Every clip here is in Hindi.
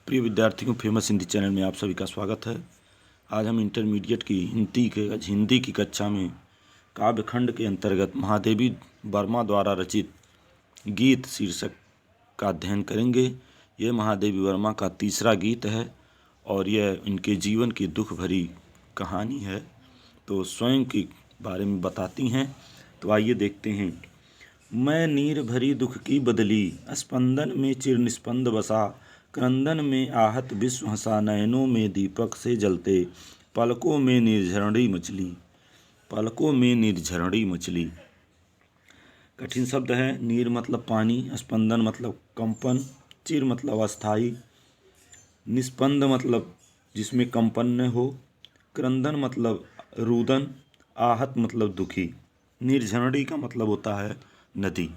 प्रिय विद्यार्थियों, फेमस हिंदी चैनल में आप सभी का स्वागत है। आज हम इंटरमीडिएट की हिंदी की कक्षा में काव्यखंड के अंतर्गत महादेवी वर्मा द्वारा रचित गीत शीर्षक का अध्ययन करेंगे। यह महादेवी वर्मा का तीसरा गीत है और यह इनके जीवन की दुख भरी कहानी है। तो स्वयं के बारे में बताती हैं, तो आइए देखते हैं। मैं नीर भरी दुख की बदली, स्पंदन में चिर निस्पंद बसा, क्रंदन में आहत विश्व हंसा, नयनों में दीपक से जलते, पलकों में निर्झरणी मछली, पलकों में निर्झरणी मछली। कठिन शब्द है। नीर मतलब पानी, स्पंदन मतलब कंपन, चिर मतलब अस्थाई, निस्पंद मतलब जिसमें कंपन न हो, क्रंदन मतलब रुदन, आहत मतलब दुखी, निर्झरणी का मतलब होता है नदी।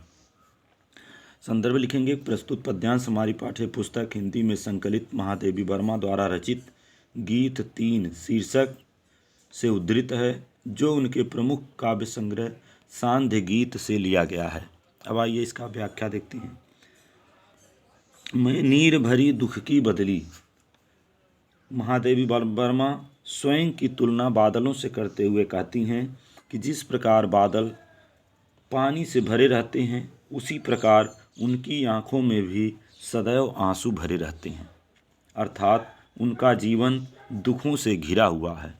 संदर्भ लिखेंगे। प्रस्तुत पद्यांश हमारी पाठ्य पुस्तक हिंदी में संकलित महादेवी वर्मा द्वारा रचित गीत 3 शीर्षक से उद्धृत है, जो उनके प्रमुख काव्य संग्रह सांध्य गीत से लिया गया है। अब आइए इसका व्याख्या देखते हैं। मैं नीर भरी दुख की बदली। महादेवी वर्मा स्वयं की तुलना बादलों से करते हुए कहती हैं कि जिस प्रकार बादल पानी से भरे रहते हैं, उसी प्रकार उनकी आँखों में भी सदैव आंसू भरे रहते हैं, अर्थात उनका जीवन दुखों से घिरा हुआ है।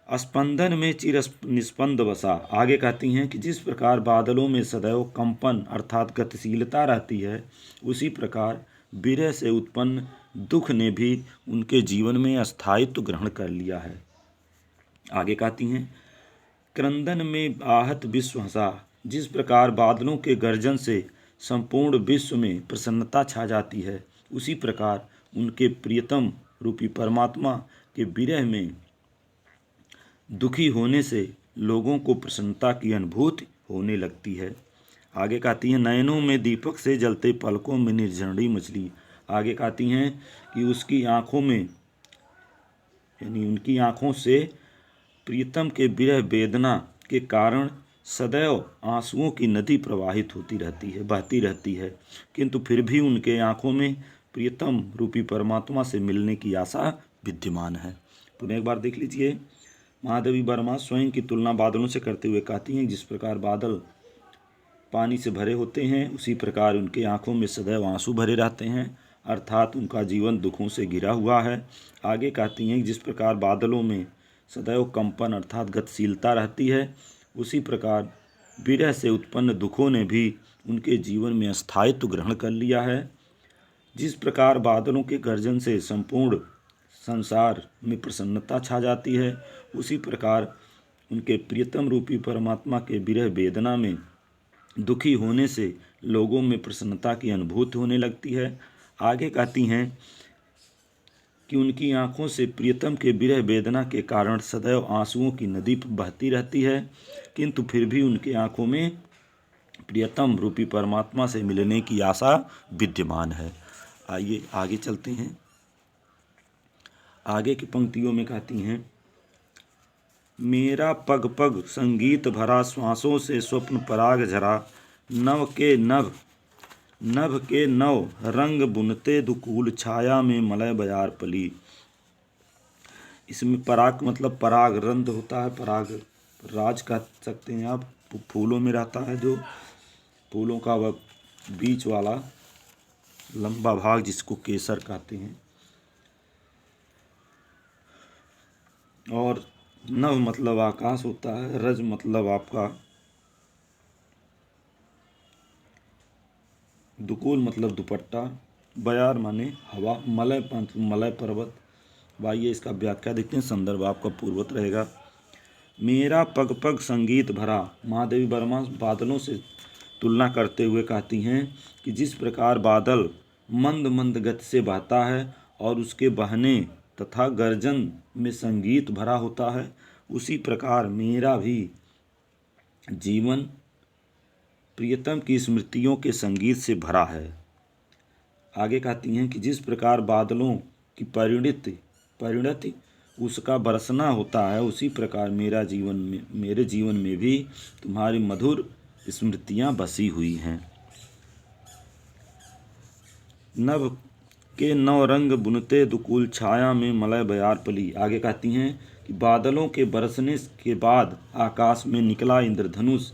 स्पंदन में चिर निस्पंद बसा। आगे कहती हैं कि जिस प्रकार बादलों में सदैव कंपन अर्थात गतिशीलता रहती है, उसी प्रकार विरह से उत्पन्न दुख ने भी उनके जीवन में स्थायित्व ग्रहण कर लिया है। आगे कहती हैं, क्रंदन में आहत विश्व हंसा। जिस प्रकार बादलों के गर्जन से संपूर्ण विश्व में प्रसन्नता छा जाती है, उसी प्रकार उनके प्रियतम रूपी परमात्मा के विरह में दुखी होने से लोगों को प्रसन्नता की अनुभूति होने लगती है। आगे कहती हैं, नयनों में दीपक से जलते, पलकों में निर्झरणी मछली। आगे कहती हैं कि उसकी आँखों में यानी उनकी आँखों से प्रियतम के विरह वेदना के कारण सदैव आंसुओं की नदी प्रवाहित होती रहती है, बहती रहती है, किंतु फिर भी उनके आँखों में प्रियतम रूपी परमात्मा से मिलने की आशा विद्यमान है। पुनः एक बार देख लीजिए। महादेवी वर्मा स्वयं की तुलना बादलों से करते हुए कहती हैं, जिस प्रकार बादल पानी से भरे होते हैं, उसी प्रकार उनके आँखों में सदैव आंसू भरे रहते हैं, अर्थात उनका जीवन दुखों से घिरा हुआ है। आगे कहती हैं, जिस प्रकार बादलों में सदैव कंपन अर्थात गतिशीलता रहती है, उसी प्रकार विरह से उत्पन्न दुखों ने भी उनके जीवन में स्थायित्व ग्रहण कर लिया है। जिस प्रकार बादलों के गर्जन से संपूर्ण संसार में प्रसन्नता छा जाती है, उसी प्रकार उनके प्रियतम रूपी परमात्मा के विरह वेदना में दुखी होने से लोगों में प्रसन्नता की अनुभूति होने लगती है। आगे कहती हैं कि उनकी आँखों से प्रियतम के विरह वेदना के कारण सदैव आंसुओं की नदी बहती रहती है, किंतु फिर भी उनके आँखों में प्रियतम रूपी परमात्मा से मिलने की आशा विद्यमान है। आइए आगे चलते हैं। आगे की पंक्तियों में कहती हैं, मेरा पग पग संगीत भरा, श्वासों से स्वप्न पराग झरा, नभ के नभ नभ के नव रंग बुनते दुकूल, छाया में मलय बयार पली। इसमें पराग मतलब पराग रंध्र होता है, पराग राज कह सकते हैं आप, फूलों में रहता है, जो फूलों का वह बीच वाला लंबा भाग जिसको केसर कहते हैं। और नभ मतलब आकाश होता है, रज मतलब आपका दुकूल मतलब दुपट्टा, बयार माने हवा, मलय मलय पर्वत। आइए इसका व्याख्या देखते हैं। संदर्भ आपका पूर्ववत रहेगा। मेरा पग पग संगीत भरा। महादेवी वर्मा बादलों से तुलना करते हुए कहती हैं कि जिस प्रकार बादल मंद मंद गति से बहता है और उसके बहने तथा गर्जन में संगीत भरा होता है, उसी प्रकार मेरा भी जीवन प्रियतम की स्मृतियों के संगीत से भरा है। आगे कहती हैं कि जिस प्रकार बादलों की परिणति उसका बरसना होता है, उसी प्रकार मेरे जीवन में भी तुम्हारी मधुर स्मृतियां बसी हुई हैं। नभ के नौ रंग बुनते दुकुल छाया में मलय बयार पली। आगे कहती हैं कि बादलों के बरसने के बाद आकाश में निकला इंद्रधनुष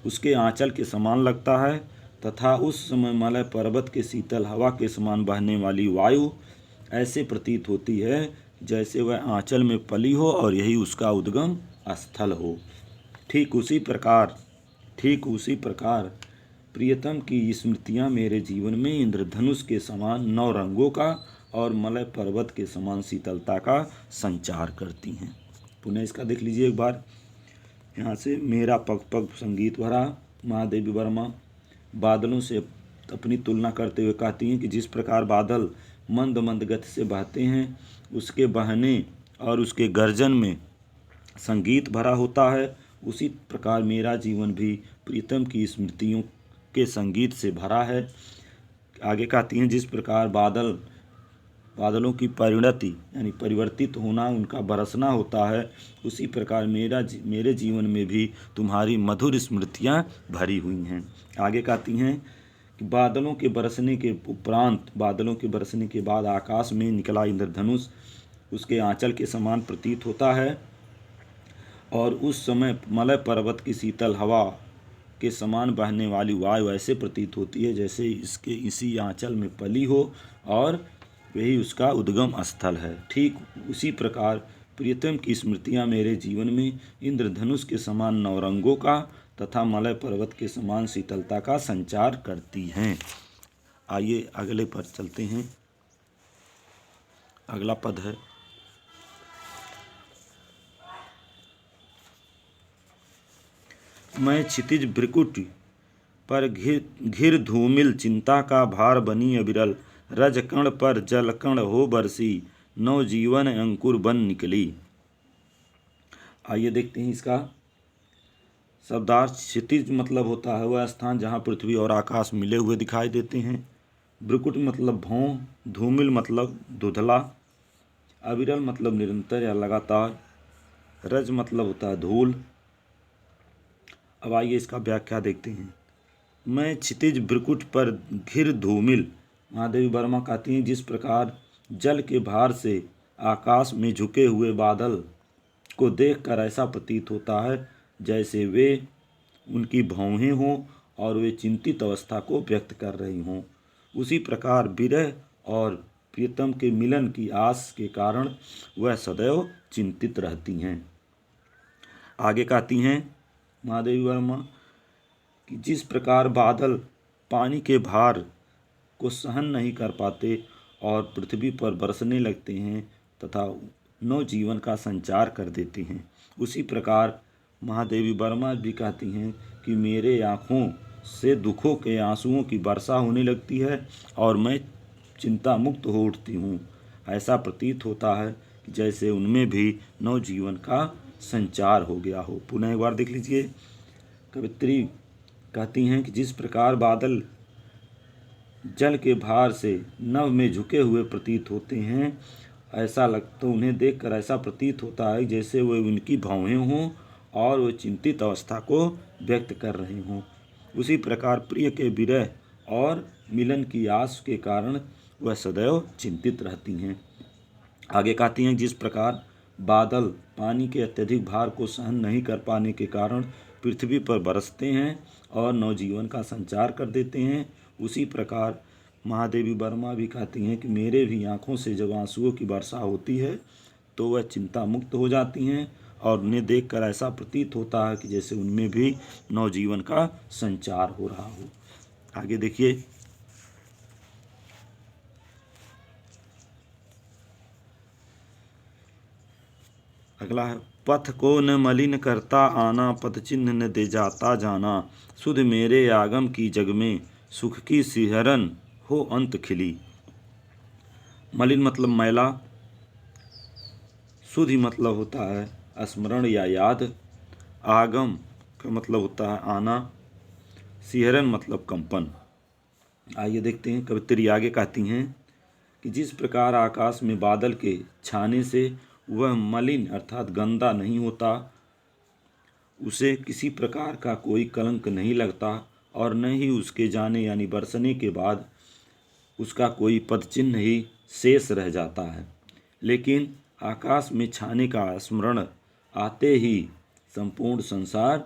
उसके आंचल के समान लगता है तथा उस समय मलय पर्वत के शीतल हवा के समान बहने वाली वायु ऐसे प्रतीत होती है जैसे वह आंचल में पली हो और यही उसका उद्गम स्थल हो। ठीक उसी प्रकार प्रियतम की स्मृतियाँ मेरे जीवन में इंद्रधनुष के समान नौ रंगों का और मलय पर्वत के समान शीतलता का संचार करती हैं। पुनः इसका देख लीजिए एक बार यहाँ से। मेरा पग पग संगीत भरा। महादेवी वर्मा बादलों से अपनी तुलना करते हुए कहती हैं कि जिस प्रकार बादल मंद मंद गति से बहते हैं उसके बहने और उसके गर्जन में संगीत भरा होता है, उसी प्रकार मेरा जीवन भी प्रीतम की स्मृतियों के संगीत से भरा है। आगे कहती हैं जिस प्रकार बादलों की परिणति यानी परिवर्तित होना, उनका बरसना होता है, उसी प्रकार मेरे जीवन में भी तुम्हारी मधुर स्मृतियाँ भरी हुई हैं। आगे कहती हैं कि बादलों के बरसने के बाद आकाश में निकला इंद्रधनुष उसके आंचल के समान प्रतीत होता है और उस समय मलय पर्वत की शीतल हवा के समान बहने वाली वायु ऐसे प्रतीत होती है जैसे इसी आंचल में पली हो और वही उसका उद्गम स्थल है। ठीक उसी प्रकार प्रियतम की स्मृतियाँ मेरे जीवन में इंद्रधनुष के समान नवरंगों का तथा मलय पर्वत के समान शीतलता का संचार करती हैं। आइए अगले पर चलते हैं। अगला पद है मैं क्षितिज भ्रिकुट पर घिर धूमिल चिंता का भार बनी अविरल रजकण पर जलकण हो बरसी नवजीवन अंकुर बन निकली। आइए देखते हैं इसका शब्दार्थ। क्षितिज मतलब होता है वह स्थान जहाँ पृथ्वी और आकाश मिले हुए दिखाई देते हैं। भ्रिकुट मतलब भौं, धूमिल मतलब धुंधला, अविरल मतलब निरंतर या लगातार, रज मतलब होता है धूल। अब आइए इसका व्याख्या देखते हैं। मैं क्षितिज भ्रिकुट पर घिर धूमिल, महादेवी वर्मा कहती हैं जिस प्रकार जल के भार से आकाश में झुके हुए बादल को देखकर ऐसा प्रतीत होता है जैसे वे उनकी भौहें हों और वे चिंतित अवस्था को व्यक्त कर रही हों, उसी प्रकार विरह और प्रियतम के मिलन की आस के कारण वह सदैव चिंतित रहती हैं। आगे कहती हैं महादेवी वर्मा कि जिस प्रकार बादल पानी के भार को सहन नहीं कर पाते और पृथ्वी पर बरसने लगते हैं तथा नवजीवन का संचार कर देते हैं, उसी प्रकार महादेवी वर्मा भी कहती हैं कि मेरे आँखों से दुखों के आंसुओं की वर्षा होने लगती है और मैं चिंता मुक्त हो उठती हूँ। ऐसा प्रतीत होता है कि जैसे उनमें भी नवजीवन का संचार हो गया हो। पुनः एक बार देख लीजिए। कवित्री कहती हैं कि जिस प्रकार बादल जल के भार से नभ में झुके हुए प्रतीत होते हैं, तो उन्हें देखकर ऐसा प्रतीत होता है जैसे वे उनकी भौहें हों और वे चिंतित अवस्था को व्यक्त कर रहे हों, उसी प्रकार प्रिय के विरह और मिलन की आस के कारण वह सदैव चिंतित रहती हैं। आगे कहती हैं जिस प्रकार बादल पानी के अत्यधिक भार को सहन नहीं कर पाने के कारण पृथ्वी पर बरसते हैं और नवजीवन का संचार कर देते हैं, उसी प्रकार महादेवी वर्मा भी कहती हैं कि मेरे भी आँखों से जब आंसुओं की वर्षा होती है तो वह चिंता मुक्त हो जाती हैं और उन्हें देखकर ऐसा प्रतीत होता है कि जैसे उनमें भी नवजीवन का संचार हो रहा हो। आगे देखिए। अगला है पथ को न मलिन करता आना, पथ चिन्ह न दे जाता जाना, सुध मेरे आगम की जग में सुख की सिहरन हो अंत खिली। मलिन मतलब मैला, सुधि मतलब होता है स्मरण या याद, आगम का मतलब होता है आना, सिहरन मतलब कंपन। आइए देखते हैं। कवित्री आगे कहती हैं कि जिस प्रकार आकाश में बादल के छाने से वह मलिन अर्थात गंदा नहीं होता, उसे किसी प्रकार का कोई कलंक नहीं लगता और न ही उसके जाने यानी बरसने के बाद उसका कोई पद चिन्ह ही शेष रह जाता है। लेकिन आकाश में छाने का स्मरण आते ही संपूर्ण संसार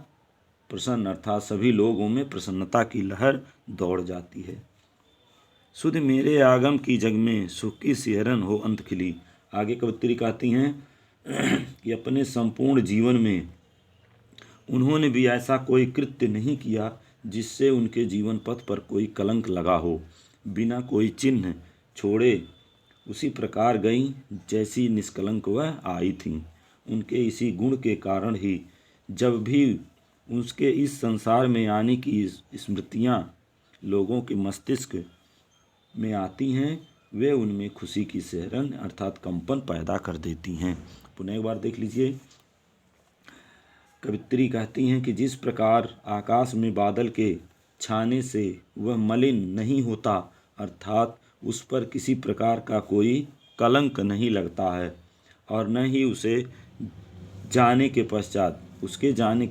प्रसन्न अर्थात सभी लोगों में प्रसन्नता की लहर दौड़ जाती है। सुध मेरे आगम की जग में सुख की सिहरन हो अंत खिली। आगे कवित्री कहती हैं कि अपने संपूर्ण जीवन में उन्होंने भी ऐसा कोई कृत्य नहीं किया जिससे उनके जीवन पथ पर कोई कलंक लगा हो। बिना कोई चिन्ह छोड़े उसी प्रकार गईं जैसी निष्कलंक वह आई थीं। उनके इसी गुण के कारण ही जब भी उसके इस संसार में आने की स्मृतियाँ लोगों के मस्तिष्क में आती हैं, वे उनमें खुशी की सिहरन अर्थात कंपन पैदा कर देती हैं। पुनः एक बार देख लीजिए। कवित्री कहती हैं कि जिस प्रकार आकाश में बादल के छाने से वह मलिन नहीं होता अर्थात उस पर किसी प्रकार का कोई कलंक नहीं लगता है और न ही उसके जाने के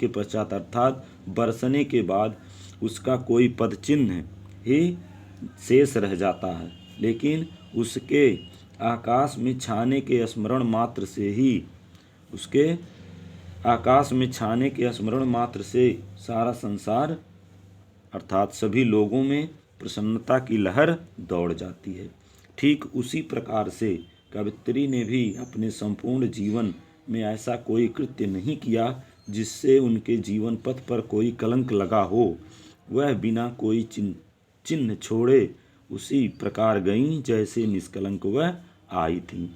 पश्चात अर्थात बरसने के बाद उसका कोई पद चिन्ह ही शेष रह जाता है, लेकिन उसके आकाश में छाने के स्मरण मात्र से सारा संसार अर्थात सभी लोगों में प्रसन्नता की लहर दौड़ जाती है। ठीक उसी प्रकार से कवित्री ने भी अपने संपूर्ण जीवन में ऐसा कोई कृत्य नहीं किया जिससे उनके जीवन पथ पर कोई कलंक लगा हो। वह बिना कोई चिन्ह छोड़े उसी प्रकार गईं जैसे निष्कलंक वह आई थीं।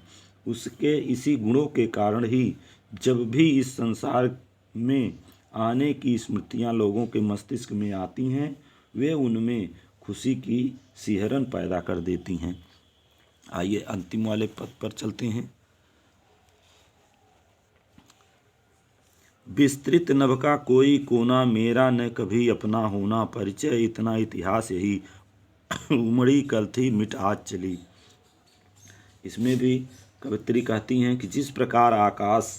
उसके इसी गुणों के कारण ही जब भी इस संसार में आने की स्मृतियाँ लोगों के मस्तिष्क में आती हैं, वे उनमें खुशी की सिहरन पैदा कर देती हैं। आइए अंतिम वाले पद पर चलते हैं। विस्तृत नभ का कोई कोना मेरा न कभी अपना होना परिचय इतना इतिहास यही उमड़ी कल थी मिट आज चली। इसमें भी कवित्री कहती हैं कि जिस प्रकार आकाश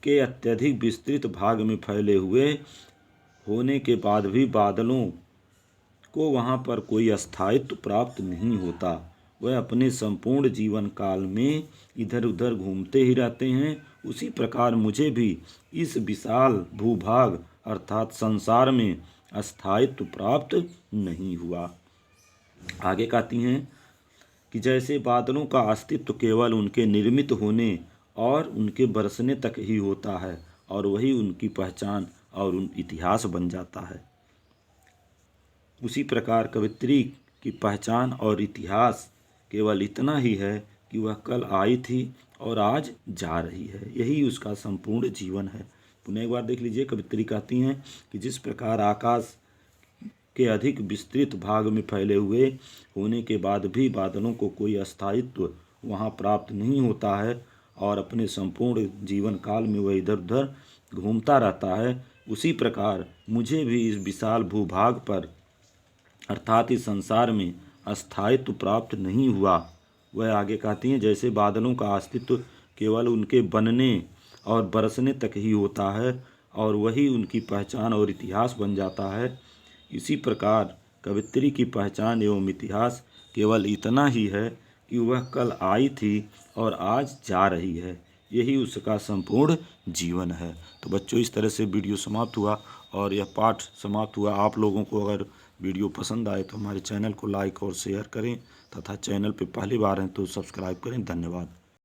के अत्यधिक विस्तृत भाग में फैले हुए होने के बाद भी बादलों को वहाँ पर कोई स्थायित्व प्राप्त नहीं होता, वह अपने संपूर्ण जीवन काल में इधर उधर घूमते ही रहते हैं, उसी प्रकार मुझे भी इस विशाल भूभाग अर्थात संसार में स्थायित्व प्राप्त नहीं हुआ। आगे कहती हैं कि जैसे बादलों का अस्तित्व केवल उनके निर्मित होने और उनके बरसने तक ही होता है और वही उनकी पहचान और उन इतिहास बन जाता है, उसी प्रकार कवित्री की पहचान और इतिहास केवल इतना ही है कि वह कल आई थी और आज जा रही है। यही उसका संपूर्ण जीवन है। पुनः एक बार देख लीजिए। कवित्री कहती हैं कि जिस प्रकार आकाश के अधिक विस्तृत भाग में फैले हुए होने के बाद भी बादलों को कोई अस्थायित्व वहाँ प्राप्त नहीं होता है और अपने संपूर्ण जीवन काल में वह इधर उधर घूमता रहता है, उसी प्रकार मुझे भी इस विशाल भूभाग पर अर्थात इस संसार में अस्थायित्व प्राप्त नहीं हुआ। वह आगे कहती हैं जैसे बादलों का अस्तित्व केवल उनके बनने और बरसने तक ही होता है और वही उनकी पहचान और इतिहास बन जाता है, इसी प्रकार कवित्री की पहचान एवं इतिहास केवल इतना ही है कि वह कल आई थी और आज जा रही है। यही उसका संपूर्ण जीवन है। तो बच्चों, इस तरह से वीडियो समाप्त हुआ और यह पाठ समाप्त हुआ। आप लोगों को अगर वीडियो पसंद आए तो हमारे चैनल को लाइक और शेयर करें तथा चैनल पर पहली बार हैं तो सब्सक्राइब करें। धन्यवाद।